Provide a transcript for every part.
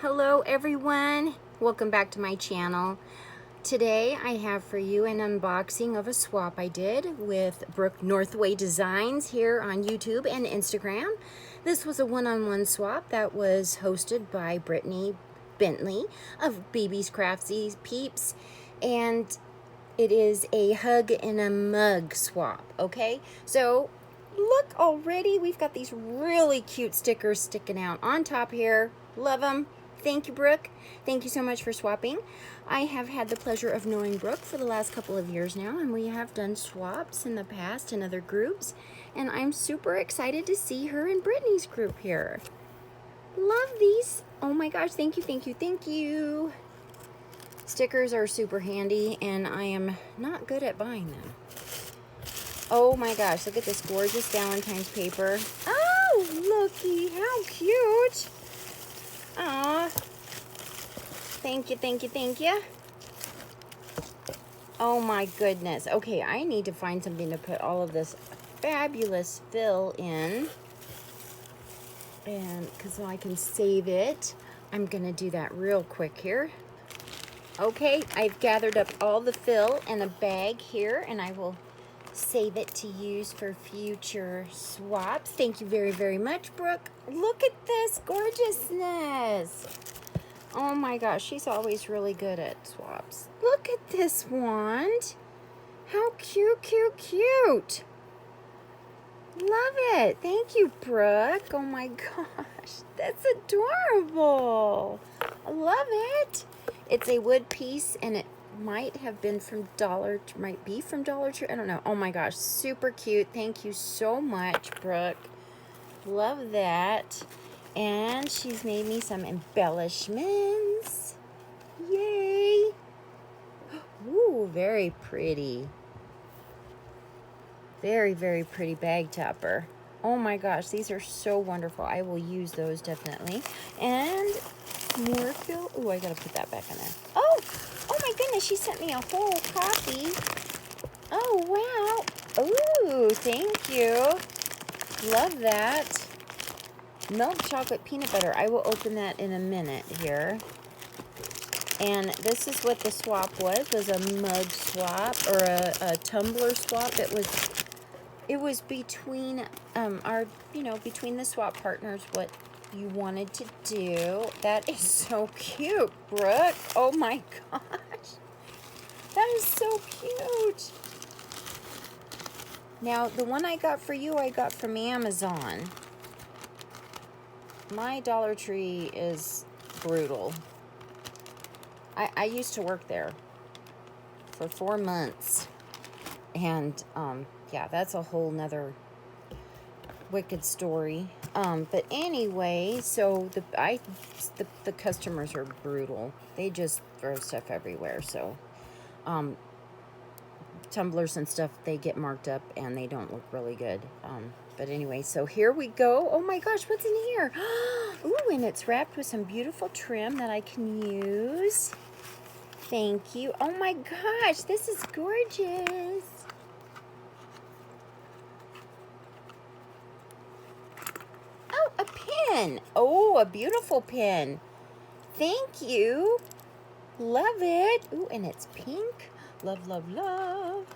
Hello everyone, welcome back to my channel. Today I have for you an unboxing of a swap I did with Brooke Northway Designs here on YouTube and Instagram. This was a one-on-one swap that was hosted by Brittany Bentley of Baby's Craftsy Peeps, and it is a hug in a mug swap. Okay, so look, already we've got these really cute stickers sticking out on top here. Love them. Thank you, Brooke. Thank you so much for swapping. I have had the pleasure of knowing Brooke for the last couple of years now, and we have done swaps in the past in other groups, and I'm super excited to see her in Brittany's group here. Love these. Oh my gosh, thank you, thank you, thank you. Stickers are super handy, and I am not good at buying them. Oh my gosh, look at this gorgeous Valentine's paper. Oh, looky, how cute. Aw. Thank you, thank you, thank you. Oh my goodness. Okay, I need to find something to put all of this fabulous fill in. And so I can save it. I'm gonna do that real quick here. Okay, I've gathered up all the fill in a bag here, and I will save it to use for future swaps. Thank you very, very much, Brooke. Look at this gorgeousness. Oh my gosh, she's always really good at swaps. Look at this wand. How cute, cute, cute. Love it. Thank you, Brooke. Oh my gosh, that's adorable. I love it. It's a wood piece, and it might have been from might be from Dollar Tree. I don't know. Oh my gosh, super cute. Thank you so much, Brooke. Love that. And she's made me some embellishments. Yay. Ooh, very pretty. Very, very pretty bag topper. Oh my gosh, these are so wonderful. I will use those definitely. And more fill. Ooh, I gotta put that back in there. Oh my goodness, she sent me a whole copy. Oh wow. Ooh, thank you. Love that. Milk chocolate peanut butter. I will open that in a minute here. And this is what the swap was a mug swap or a tumbler swap. It was between between the swap partners what you wanted to do. That is so cute, Brooke. Oh my gosh. That is so cute. Now, the one I got for you, I got from Amazon. My Dollar Tree is brutal. I used to work there for 4 months. And, yeah, that's a whole nother wicked story. But anyway, so the customers are brutal. They just throw stuff everywhere. So, tumblers and stuff, they get marked up and they don't look really good. But anyway, so here we go. Oh my gosh, what's in here? Ooh, and it's wrapped with some beautiful trim that I can use. Thank you. Oh my gosh, this is gorgeous. Oh, a pin. Oh, a beautiful pin. Thank you. Love it. Ooh, and it's pink. Love, love, love.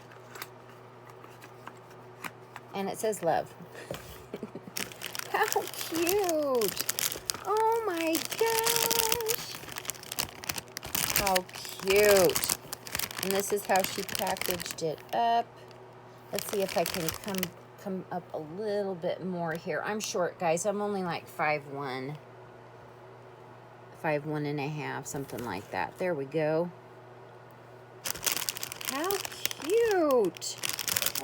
And it says love. How cute. Oh my gosh. How cute. And this is how she packaged it up. Let's see if I can come up a little bit more here. I'm short, guys. I'm only like 5'1", 5'1.5", something like that. There we go. How cute.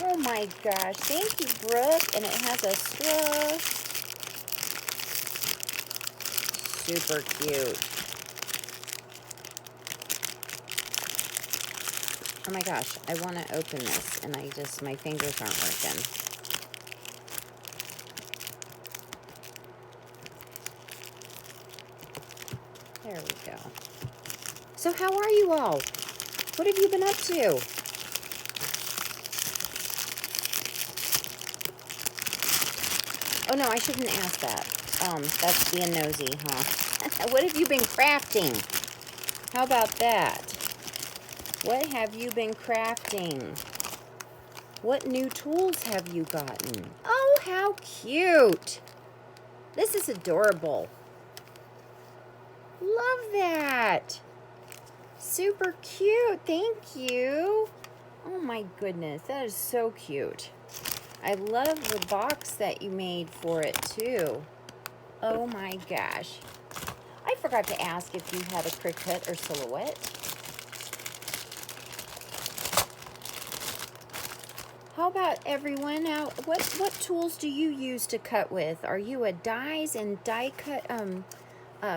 Oh my gosh. Thank you, Brooke. And it has a straw. Super cute. Oh my gosh. I want to open this and my fingers aren't working. There we go. So how are you all? What have you been up to? Oh, no, I shouldn't ask that. That's being nosy, huh? What have you been crafting? How about that? What have you been crafting? What new tools have you gotten? Oh, how cute. This is adorable. Love that. Super cute. Thank you. Oh my goodness, that is so cute. I love the box that you made for it too. Oh my gosh. I forgot to ask if you had a Cricut or Silhouette. How about everyone out? What tools do you use to cut with? Are you a dies and die cut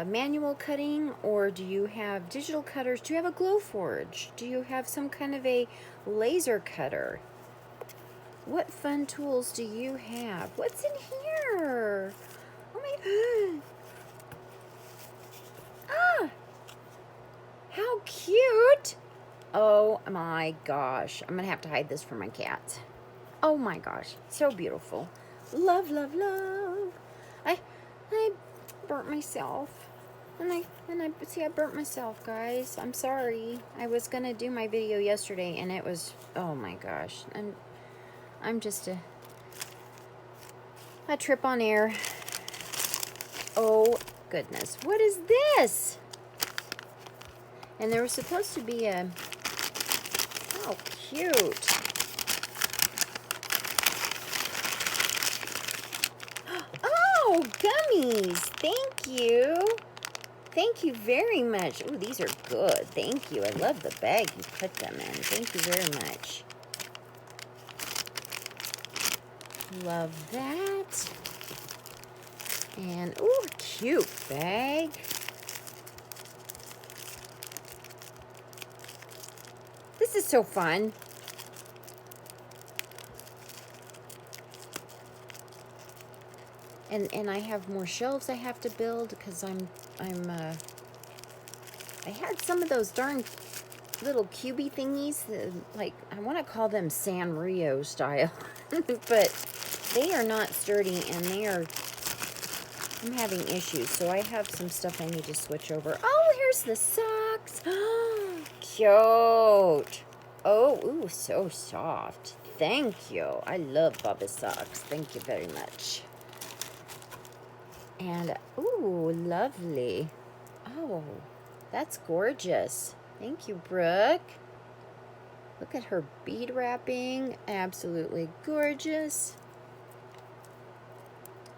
manual cutting, or do you have digital cutters? Do you have a Glowforge? Do you have some kind of a laser cutter? What fun tools do you have? What's in here? Oh my ah, how cute. Oh my gosh, I'm gonna have to hide this from my cats. Oh my gosh, so beautiful. Love, love, love. I burnt myself. And I see I burnt myself, guys. I'm sorry. I was gonna do my video yesterday and it was, oh my gosh. And I'm just a trip on air. Oh goodness. What is this? And there was supposed to be a, oh cute. Oh, gummies. Thank you. Thank you very much. Oh, these are good. Thank you. I love the bag you put them in. Thank you very much. Love that. And, oh, cute bag. This is so fun. And I have more shelves I have to build because I had some of those darn little cubey thingies, like I want to call them Sanrio style, but they are not sturdy and I'm having issues, so I have some stuff I need to switch over. Oh, here's the socks. Cute. Oh, ooh, so soft. Thank you. I love Bubba socks. Thank you very much. And, ooh, lovely. Oh, that's gorgeous. Thank you, Brooke. Look at her bead wrapping. Absolutely gorgeous.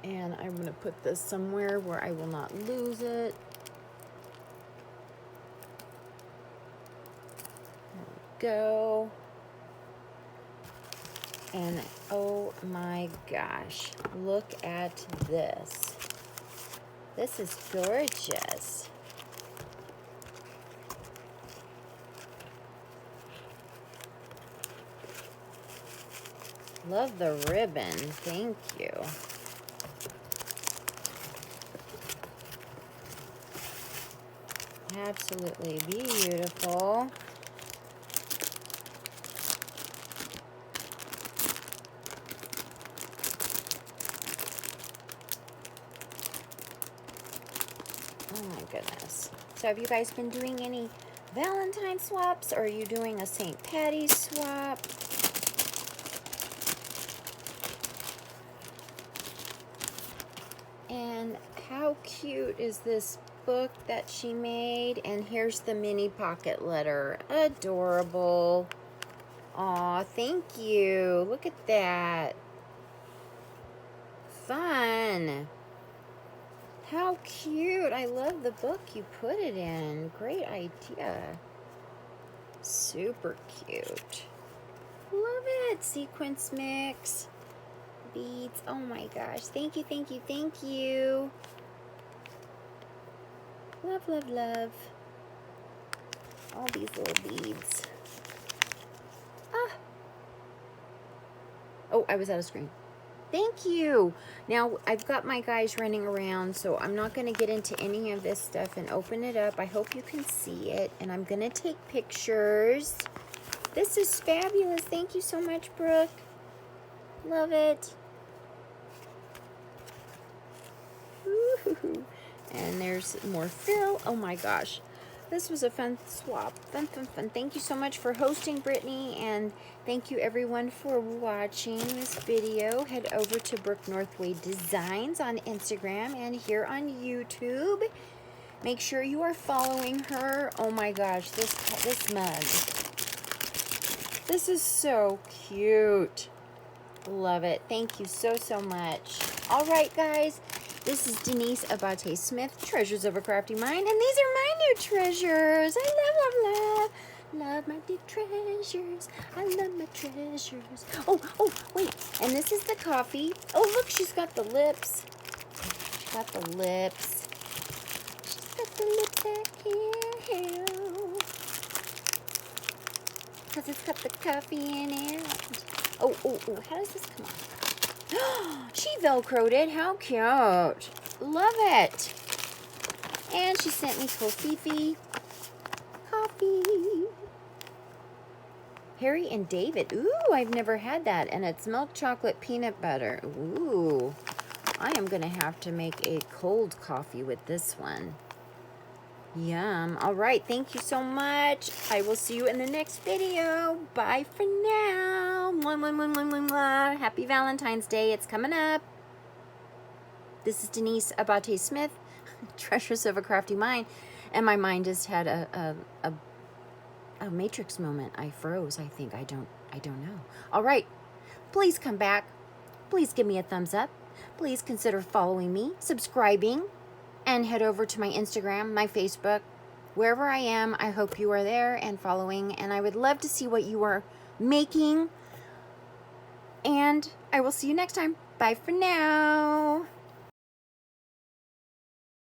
And I'm going to put this somewhere where I will not lose it. There we go. And, oh my gosh, look at this. This is gorgeous. Love the ribbon. Thank you. Absolutely beautiful. Oh my goodness. So have you guys been doing any Valentine swaps, or are you doing a St. Patty's swap? And how cute is this book that she made? And here's the mini pocket letter. Adorable. Aw, thank you. Look at that. Fun. How cute. I love the book you put it in. Great idea. Super cute. Love it. Sequence mix. Beads. Oh my gosh. Thank you, thank you, thank you. Love, love, love. All these little beads. Ah. Oh, I was out of screen. Thank you. Now, I've got my guys running around, so I'm not going to get into any of this stuff and open it up. I hope you can see it, and I'm going to take pictures. This is fabulous. Thank you so much, Brooke. Love it. And there's more fill. Oh my gosh. This was a fun swap. Fun, fun, fun. Thank you so much for hosting, Brittany, and thank you everyone for watching this video. Head over to Brooke Northway Designs on Instagram and here on YouTube. Make sure you are following her. Oh my gosh, this mug. This is so cute. Love it. Thank you so, so much. All right, guys. This is Denise Abate Smith, Treasures of a Crafty Mind, and these are my new treasures. I love my new treasures. I love my treasures. Oh, wait. And this is the coffee. Oh, look, she's got the lips. She's got the lips. She's got the lips back here. Because it's got the coffee in it. Oh, how does this come off? She Velcroed it. How cute. Love it. And she sent me Kofifi coffee. Harry and David. Ooh, I've never had that. And it's milk chocolate peanut butter. Ooh. I am going to have to make a cold coffee with this one. Yum. All right. Thank you so much. I will see you in the next video. Bye for now. Mwah, mwah, mwah, mwah, mwah, mwah. Happy Valentine's Day. It's coming up. This is Denise Abate Smith, Treasures of a Crafty Mind. And my mind just had a Matrix moment. I froze, I think. I don't know. All right. Please come back. Please give me a thumbs up. Please consider following me, subscribing, and head over to my Instagram, my Facebook, wherever I am. I hope you are there and following, and I would love to see what you are making. And I will see you next time. Bye for now.